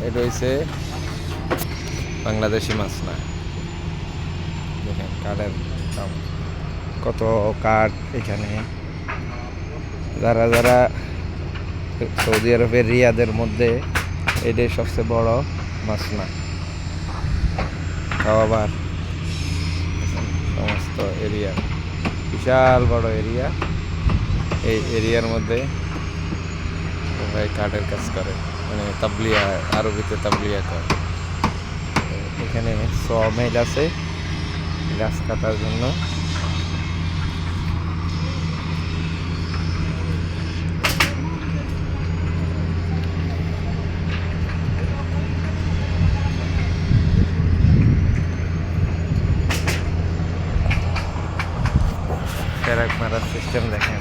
এটা হচ্ছে বাংলাদেশি মাছ না। দেখেন কাঠের দাম কত, কাঠ এখানে। যারা যারা সৌদি আরবের রিয়াদের মধ্যে এটাই সবচেয়ে বড় মাছ না, তাও আবার সমস্ত এরিয়া, বিশাল বড় এরিয়া। এই এরিয়ার মধ্যে ভাই কাঠের কাজ করে, মানে তাবলিয়া, আরবিতে তাবলিয়া করে। এখানে মিল আছে গাছ কাটার জন্য। ট্রাক মারার সিস্টেম দেখেন।